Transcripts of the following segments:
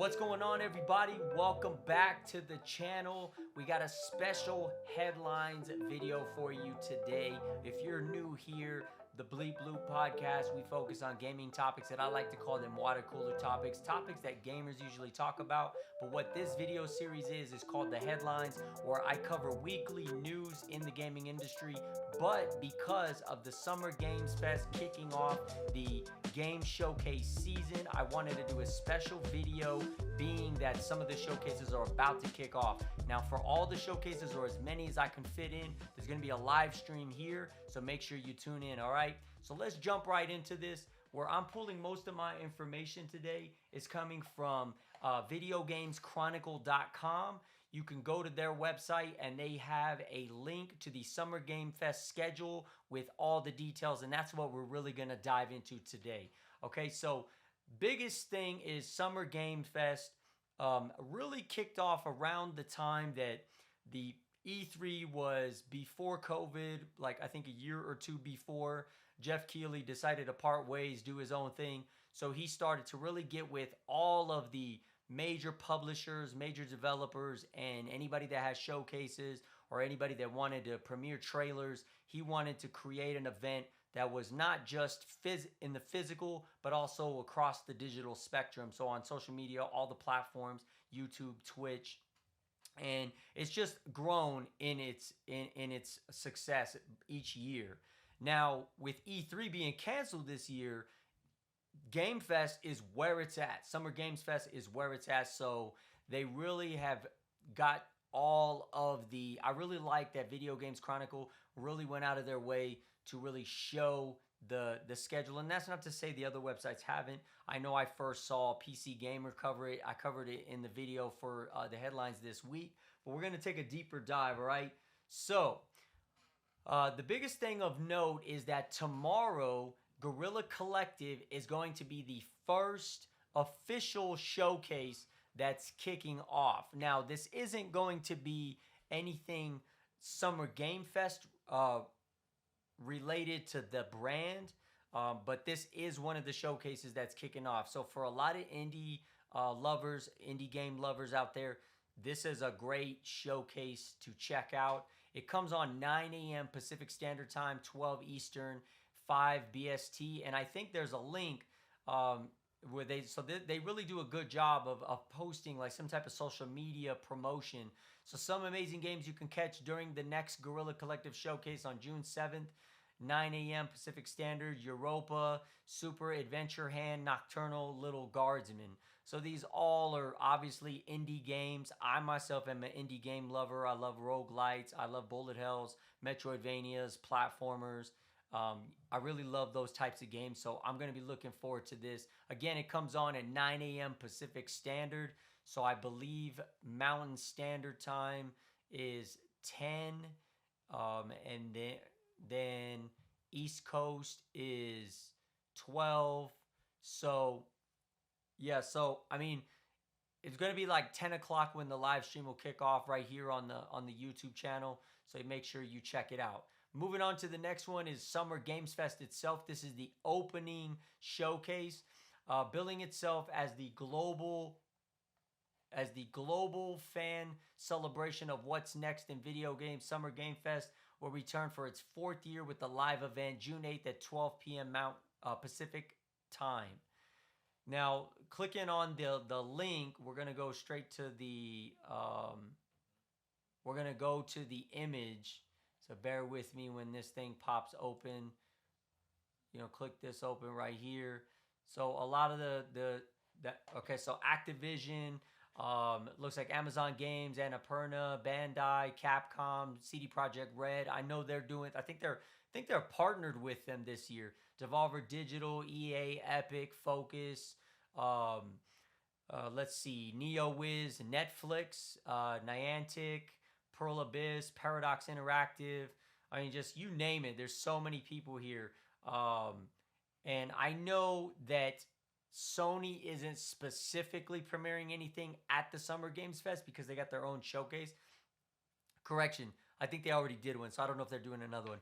What's going on, everybody? Welcome back to the channel. We got a special headlines video for you today. If you're new here, the Bleep Bloop podcast, we focus on gaming topics that I like to call them water cooler topics, topics that gamers usually talk about. But what this video series is called the headlines, where I cover weekly news in the gaming industry. But because of the Summer Games Fest kicking off the game showcase season, I wanted to do a special video, being that some of the showcases are about to kick off. Now, for all the showcases, or as many as I can fit in, there's going to be a live stream here, so make sure you tune in. All right, so let's jump right into this. Where I'm pulling most of my information today is coming from videogameschronicle.com. You can go to their website and they have a link to the Summer Game Fest schedule with all the details, and that's what we're really going to dive into today. Okay, so biggest thing is Summer Game Fest really kicked off around the time that the E3 was before COVID, like I think a year or two before. Jeff Keighley decided to part ways, do his own thing. So he started to really get with all of the major publishers, major developers, and anybody that has showcases or anybody that wanted to premiere trailers. He wanted to create an event that was not just in the physical, but also across the digital spectrum. So on social media, all the platforms, YouTube, Twitch, and it's just grown in its success each year. Now, with E3 being canceled this year, Game Fest is where it's at. Summer Games Fest is where it's at. So they really have got all of the. I really like that Video Games Chronicle really went out of their way to really show the schedule. And that's not to say the other websites haven't. I know I first saw PC Gamer cover it. I covered it in the video for the headlines this week. But we're going to take a deeper dive, all right? So the biggest thing of note is that tomorrow, Guerrilla Collective is going to be the first official showcase that's kicking off. Now, this isn't going to be anything Summer Game Fest related to the brand, but this is one of the showcases that's kicking off. So for a lot of indie lovers, indie game lovers out there, this is a great showcase to check out. It comes on 9 a.m. Pacific Standard Time, 12 Eastern, 5 BST, and I think there's a link where they really do a good job of posting like some type of social media promotion. So some amazing games you can catch during the next Guerrilla Collective Showcase on June 7th, 9 a.m. Pacific Standard: Europa, Super Adventure Hand, Nocturnal, Little Guardsman. So these all are obviously indie games. I myself am an indie game lover. I love roguelites. I love bullet hells, Metroidvanias, platformers. I really love those types of games, so I'm going to be looking forward to this. Again, it comes on at 9 a.m. Pacific Standard, so I believe Mountain Standard Time is 10, and then East Coast is 12. So yeah, so I mean, it's going to be like 10 o'clock when the live stream will kick off right here on the YouTube channel, so make sure you check it out. Moving on to the next one is Summer Games Fest itself. This is the opening showcase, billing itself as the global fan celebration of what's next in video games. Summer Game Fest will return for its 4th year with the live event June 8th at 12 p.m. Pacific time. Now, clicking on the link, we're gonna go straight to the image. So bear with me when this thing pops open. Click this open right here. So a lot of okay, so Activision, looks like Amazon Games, Annapurna, Bandai, Capcom, CD Projekt Red. I know they're doing. I think they're partnered with them this year. Devolver Digital, EA, Epic, Focus. Let's see, NeoWiz, Netflix, Niantic, Pearl Abyss, Paradox Interactive. I mean, just you name it. There's so many people here. And I know that Sony isn't specifically premiering anything at the Summer Games Fest because they got their own showcase. Correction, I think they already did one, so I don't know if they're doing another one.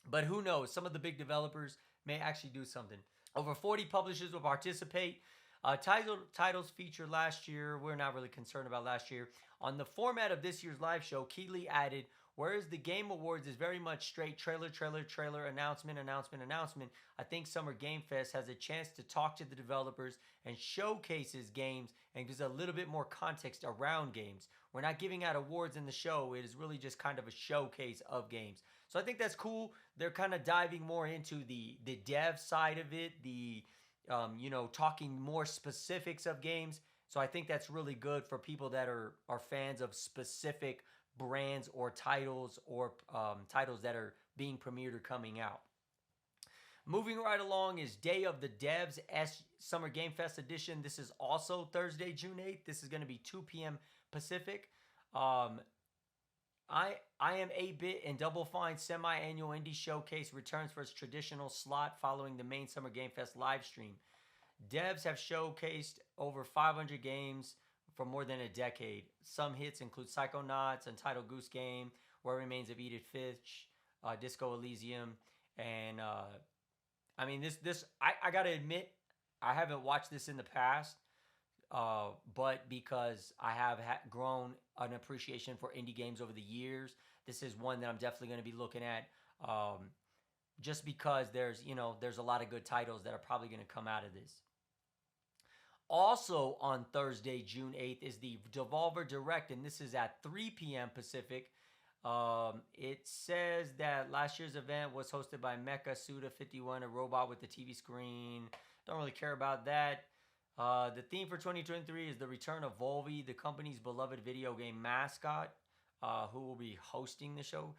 But who knows? Some of the big developers may actually do something. Over 40 publishers will participate. Titles featured last year. We're not really concerned about last year. On the format of this year's live show, Keeley added, whereas the Game Awards is very much straight trailer, announcement. I think Summer Game Fest has a chance to talk to the developers and showcases games and gives a little bit more context around games. We're not giving out awards in the show. It is really just kind of a showcase of games. So I think that's cool. They're kind of diving more into the dev side of it, talking more specifics of games. So I think that's really good for people that are fans of specific brands or titles titles that are being premiered or coming out. Moving right along is Day of the Devs Summer Game Fest edition. This is also Thursday, June 8th. This is going to be 2 p.m. Pacific. I Am 8-Bit and Double Fine semi-annual indie showcase returns for its traditional slot following the main Summer Game Fest live stream. Devs have showcased over 500 games for more than a decade. Some hits include Psychonauts, Untitled Goose Game, Where Remains of Edith Finch, Disco Elysium, and I gotta admit, I haven't watched this in the past, but because I have grown an appreciation for indie games over the years, this is one that I'm definitely going to be looking at. Just because there's a lot of good titles that are probably going to come out of this. Also on Thursday, June 8th, is the Devolver Direct, and this is at 3 p.m. Pacific. It says that last year's event was hosted by Mecha Suda51, a robot with a TV screen. Don't really care about that. The theme for 2023 is the return of Volvi, the company's beloved video game mascot, who will be hosting the show.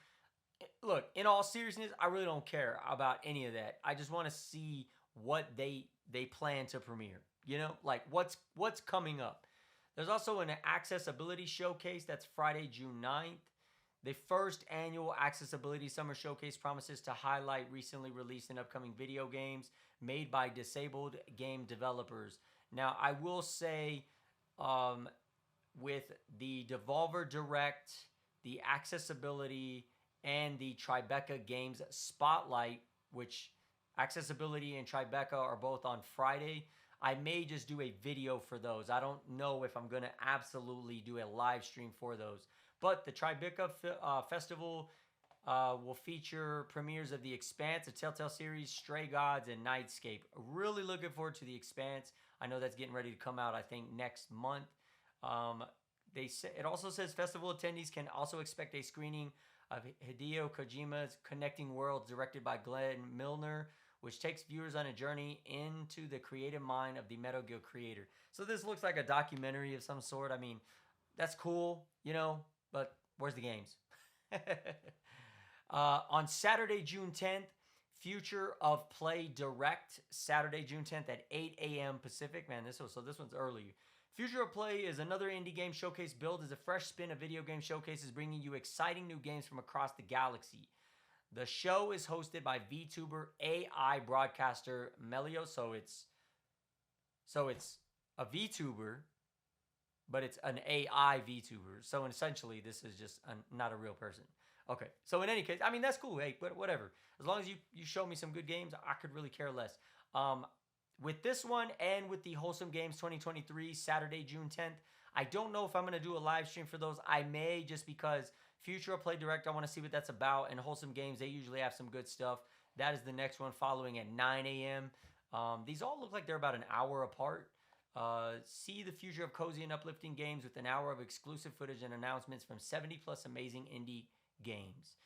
Look, in all seriousness, I really don't care about any of that. I just want to see what they plan to premiere. Like what's coming up. There's also an accessibility showcase that's Friday, June 9th. The first annual Accessibility Summer Showcase promises to highlight recently released and upcoming video games made by disabled game developers. Now, I will say with the Devolver Direct, the Accessibility, and the Tribeca Games Spotlight, which Accessibility and Tribeca are both on Friday, I may just do a video for those. I don't know if I'm going to absolutely do a live stream for those. But the Tribeca Festival will feature premieres of The Expanse, a Telltale series, Stray Gods, and Nightscape. Really looking forward to The Expanse. I know that's getting ready to come out, I think, next month. It also says festival attendees can also expect a screening of Hideo Kojima's Connecting Worlds, directed by Glenn Milner, which takes viewers on a journey into the creative mind of the Metal Gear creator. So this looks like a documentary of some sort. I mean, that's cool, but where's the games? On Saturday, June 10th, Future of Play Direct, Saturday, June 10th at 8 a.m. Pacific. Man, this one's early. Future of Play is another indie game showcase billed as a fresh spin of video game showcases, bringing you exciting new games from across the galaxy. The show is hosted by VTuber AI broadcaster Melio, so it's a VTuber, but it's an AI VTuber. So essentially, this is just not a real person. Okay, so in any case, I mean, that's cool. Hey, but whatever. As long as you show me some good games, I could really care less. With this one and with the Wholesome Games 2023, Saturday, June 10th, I don't know if I'm going to do a live stream for those. I may, just because Future of Play Direct, I want to see what that's about. And Wholesome Games, they usually have some good stuff. That is the next one following at 9 a.m. These all look like they're about an hour apart. See the future of cozy and uplifting games with an hour of exclusive footage and announcements from 70 plus amazing indie games.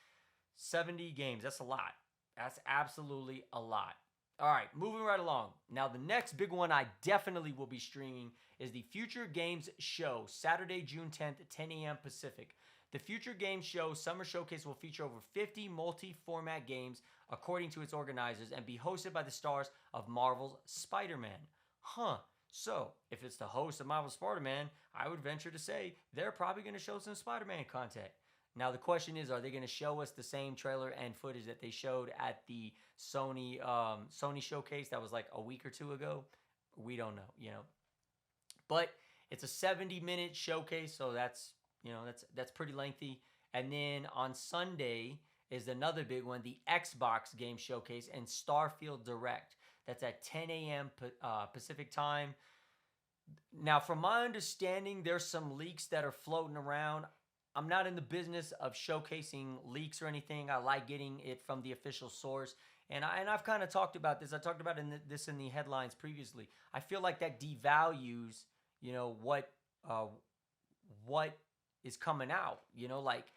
70 games, that's a lot. That's absolutely a lot. All right, moving right along. Now, the next big one I definitely will be streaming is the Future Games Show, Saturday, June 10th at 10 a.m. Pacific. The Future Games Show Summer Showcase will feature over 50 multi-format games, according to its organizers, and be hosted by the stars of Marvel's Spider-Man. So, if it's the host of Marvel's Spider-Man, I would venture to say they're probably going to show some Spider-Man content. Now, the question is, are they going to show us the same trailer and footage that they showed at the Sony showcase that was like a week or two ago? We don't know, But it's a 70-minute showcase, so that's pretty lengthy. And then on Sunday is another big one, the Xbox Game Showcase and Starfield Direct. That's at 10 a.m. Pacific time. Now, from my understanding, there's some leaks that are floating around. I'm not in the business of showcasing leaks or anything. I like getting it from the official source. And I've kind of talked about this. I talked about this in the headlines previously. I feel like that devalues, uh, what is coming out. Like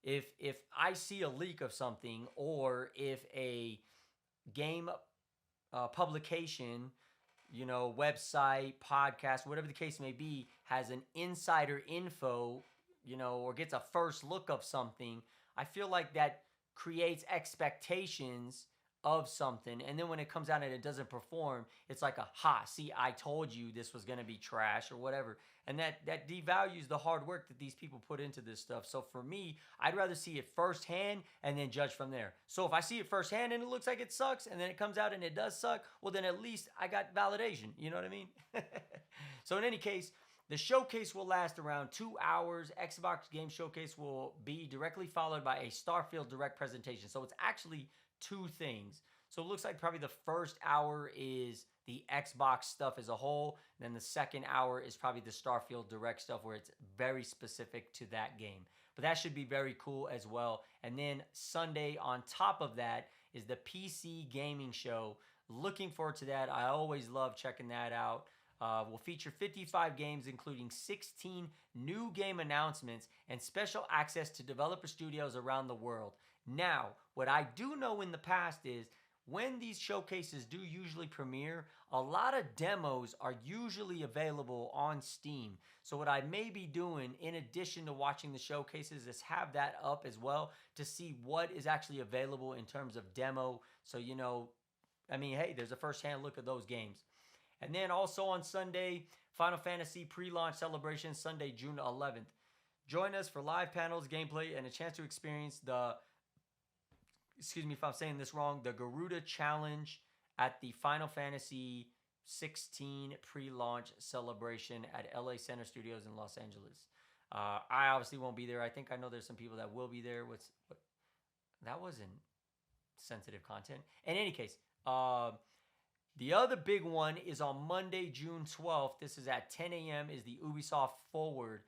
if I see a leak of something, or if a game publication, website, podcast, whatever the case may be, has an insider info, or gets a first look of something, I feel like that creates expectations of something. And then when it comes out and it doesn't perform, it's like see, I told you this was going to be trash or whatever. And that devalues the hard work that these people put into this stuff. So for me, I'd rather see it firsthand and then judge from there. So if I see it firsthand and it looks like it sucks, and then it comes out and it does suck, well, then at least I got validation. You know what I mean? So in any case, the showcase will last around 2 hours. Xbox Game Showcase will be directly followed by a Starfield Direct presentation. So it's actually two things. So it looks like probably the first hour is the Xbox stuff as a whole. And then the second hour is probably the Starfield Direct stuff, where it's very specific to that game. But that should be very cool as well. And then Sunday on top of that is the PC Gaming Show. Looking forward to that. I always love checking that out. Will feature 55 games, including 16 new game announcements and special access to developer studios around the world. Now, what I do know in the past is when these showcases do usually premiere, a lot of demos are usually available on Steam. So what I may be doing, in addition to watching the showcases, is have that up as well to see what is actually available in terms of demo. So, hey, there's a first-hand look at those games. And then also on Sunday, Final Fantasy pre-launch celebration, Sunday, June 11th. Join us for live panels, gameplay, and a chance to experience excuse me if I'm saying this wrong, the Garuda Challenge at the Final Fantasy 16 pre-launch celebration at LA Center Studios in Los Angeles. I obviously won't be there. I think I know there's some people that will be there. That wasn't sensitive content. In any case, the other big one is on Monday, June 12th. This is at 10 a.m. is the Ubisoft Forward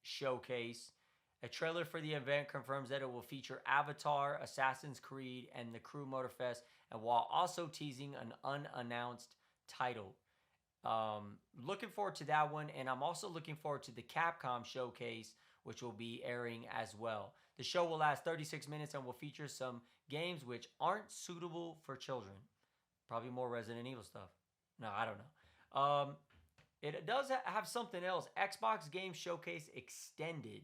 showcase. A trailer for the event confirms that it will feature Avatar, Assassin's Creed, and the Crew Motorfest, and while also teasing an unannounced title. Looking forward to that one, and I'm also looking forward to the Capcom showcase, which will be airing as well. The show will last 36 minutes and will feature some games which aren't suitable for children. Probably more Resident Evil stuff. No, I don't know. It does have something else. Xbox Game Showcase Extended.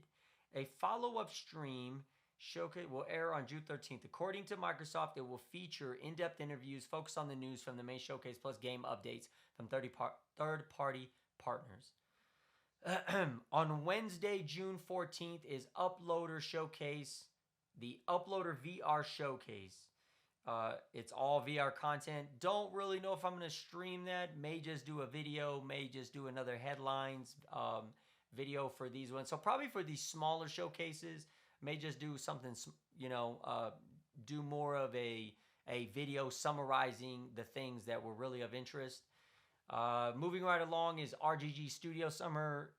A follow-up stream showcase will air on June 13th. According to Microsoft, it will feature in-depth interviews focused on the news from the main showcase, plus game updates from third-party partners. On Wednesday, June 14th, is Uploader Showcase, the Uploader VR Showcase. It's all VR content. Don't really know if I'm going to stream that. May just do a video, may just do another headlines video for these ones. So probably for these smaller showcases, may just do something, do more of a video summarizing the things that were really of interest. Moving right along is RGG Studio Summit,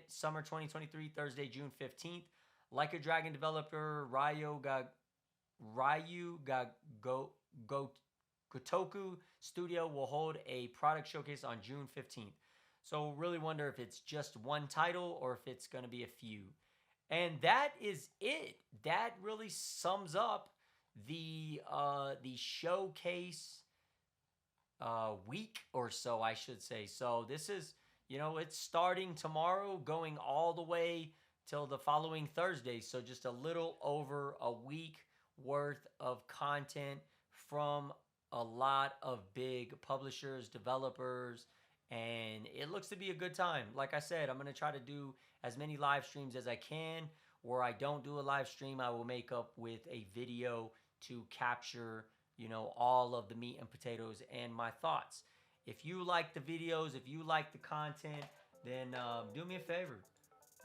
Summer 2023, Thursday, June 15th. Like a Dragon developer, Gotoku Studio will hold a product showcase on June 15th. So really wonder if it's just one title or if it's going to be a few. And that is it. That really sums up the showcase week or so, I should say. So this is, it's starting tomorrow, going all the way till the following Thursday. So just a little over a week worth of content from a lot of big publishers, developers, and it looks to be a good time. Like I said, I'm going to try to do as many live streams as I can. Where I don't do a live stream, I will make up with a video to capture, all of the meat and potatoes and my thoughts. If you like the videos, if you like the content, then do me a favor.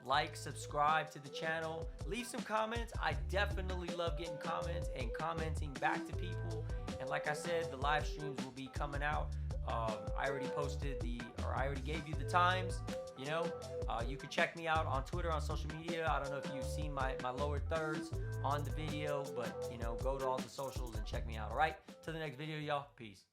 Like, subscribe to the channel, leave some comments. I definitely love getting comments and commenting back to people. And like I said, the live streams will be coming out I already I already gave you the times. You know, you can check me out on Twitter, on social media. I don't know if you've seen my lower thirds on the video, but, you know, go to all the socials and check me out. All right, till the next video, y'all. Peace.